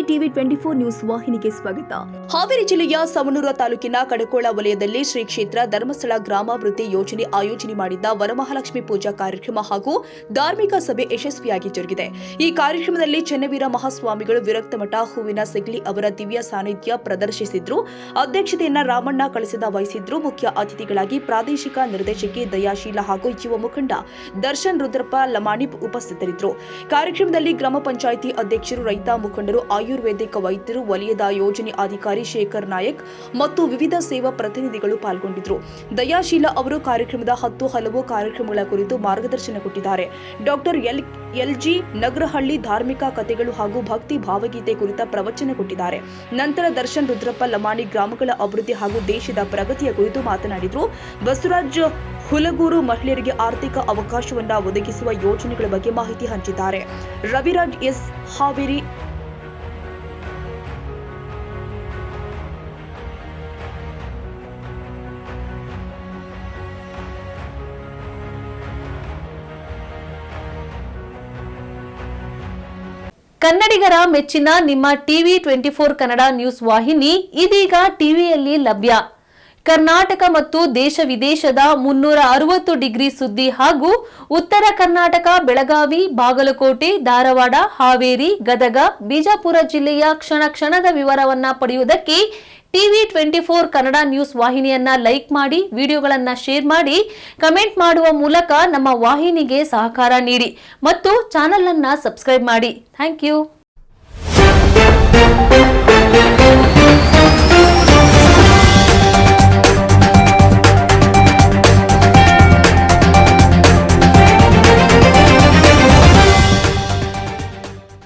TV 24 news ವಾಹಿನಿಗೆ ಸ್ವಾಗತ. ಹಾವೇರಿ ಜಿಲ್ಲೆಯ ಸವಣೂರ ತಾಲೂಕಿನ ಕಡಕೋಳ ವಲಯದಲ್ಲಿ ಶ್ರೀ ಕ್ಷೇತ್ರ ಧರ್ಮಸ್ಥಳ ಗ್ರಾಮಾಭಿವೃದ್ಧಿ ಯೋಜನೆ ಆಯೋಜನೆ ಮಾಡಿದ್ದ ವರಮಹಾಲಕ್ಷ್ಮಿ ಪೂಜಾ ಕಾರ್ಯಕ್ರಮ ಹಾಗೂ ಧಾರ್ಮಿಕ ಸಭೆ ಯಶಸ್ವಿಯಾಗಿ ಜರುಗಿದೆ. ಈ ಕಾರ್ಯಕ್ರಮದಲ್ಲಿ ಚೆನ್ನವೀರ ಮಹಾಸ್ವಾಮಿಗಳು ವಿರಕ್ತ ಮಠ ಹೂವಿನ ಸಿಗ್ಲಿ ಅವರ ದಿವ್ಯ ಸಾನ್ನಿಧ್ಯ ಪ್ರದರ್ಶಿಸಿದ್ರು. ಅಧ್ಯಕ್ಷತೆಯನ್ನ ರಾಮಣ್ಣ ಕಳಿಸಿದ ವಹಿಸಿದ್ರು. ಮುಖ್ಯ ಅತಿಥಿಗಳಾಗಿ ಪ್ರಾದೇಶಿಕ ನಿರ್ದೇಶಕಿ ದಯಾಶೀಲ ಹಾಗೂ ಯುವ ಮುಖಂಡ ದರ್ಶನ್ ರುದ್ರಪ್ಪ ಲಮಾಣಿ ಉಪಸ್ಥಿತರಿದ್ದರು. ಕಾರ್ಯಕ್ರಮದಲ್ಲಿ ಗ್ರಾಮ ಪಂಚಾಯಿತಿ ಅಧ್ಯಕ್ಷರು, ರೈತ ಮುಖಂಡರು, ಆಯುರ್ವೇದಿಕ ವೈದ್ಯರು, ವಲಯದ ಯೋಜನೆ ಅಧಿಕಾರಿ ಶೇಖರ್ ನಾಯಕ್ ಮತ್ತು ವಿವಿಧ ಸೇವಾ ಪ್ರತಿನಿಧಿಗಳು ಪಾಲ್ಗೊಂಡಿದ್ದರು. ದಯಾಶೀಲ ಅವರು ಕಾರ್ಯಕ್ರಮದ 10 ಹಲವು ಕಾರ್ಯಕ್ರಮಗಳ ಕುರಿತು ಮಾರ್ಗದರ್ಶನ ಕೊಟ್ಟಿದ್ದಾರೆ. ಡಾಕ್ಟರ್ ಎಲ್ಜಿ ನಗರಹಳ್ಳಿ ಧಾರ್ಮಿಕ ಕಥೆಗಳು ಹಾಗೂ ಭಕ್ತಿ ಭಾವಗೀತೆ ಕುರಿತ ಪ್ರವಚನ ಕೊಟ್ಟಿದ್ದಾರೆ. ನಂತರ ದರ್ಶನ್ ರುದ್ರಪ್ಪ ಲಮಾಣಿ ಗ್ರಾಮಗಳ ಅಭಿವೃದ್ಧಿ ಹಾಗೂ ದೇಶದ ಪ್ರಗತಿಯ ಕುರಿತು ಮಾತನಾಡಿದರು. ಬಸವರಾಜ್ ಹುಲಗೂರು ಮಹಿಳೆಯರಿಗೆ ಆರ್ಥಿಕ ಅವಕಾಶವನ್ನ ಒದಗಿಸುವ ಯೋಜನೆಗಳ ಬಗ್ಗೆ ಮಾಹಿತಿ ಹಂಚಿದ್ದಾರೆ. ರವಿರಾಜ್ ಎಸ್ ಹಾವೇರಿ ಕನ್ನಡಿಗರ ಮೆಚ್ಚಿನ ನಿಮ್ಮ ಟಿವಿ 24 ಕನ್ನಡ ನ್ಯೂಸ್ ವಾಹಿನಿ ಇದೀಗ ಟಿವಿಯಲ್ಲಿ ಲಭ್ಯ. ಕರ್ನಾಟಕ ಮತ್ತು ದೇಶ ವಿದೇಶದ 360 ಡಿಗ್ರಿ ಸುದ್ದಿ ಹಾಗೂ ಉತ್ತರ ಕರ್ನಾಟಕ, ಬೆಳಗಾವಿ, ಬಾಗಲಕೋಟೆ, ಧಾರವಾಡ, ಹಾವೇರಿ, ಗದಗ, ಬಿಜಾಪುರ ಜಿಲ್ಲೆಯ ಕ್ಷಣ ಕ್ಷಣದ ವಿವರವನ್ನ ಪಡೆಯುವುದಕ್ಕೆ ಟಿವಿ 24 ಕನ್ನಡ ನ್ಯೂಸ್ ವಾಹಿನಿಯನ್ನ ಲೈಕ್ ಮಾಡಿ, ವಿಡಿಯೋಗಳನ್ನ ಶೇರ್ ಮಾಡಿ, ಕಮೆಂಟ್ ಮಾಡುವ ಮೂಲಕ ನಮ್ಮ ವಾಹಿನಿಗೆ ಸಹಕಾರ ನೀಡಿ ಮತ್ತು ಚಾನೆಲ್ ಅನ್ನ ಸಬ್ಸ್ಕ್ರೈಬ್ ಮಾಡಿ. Thank you.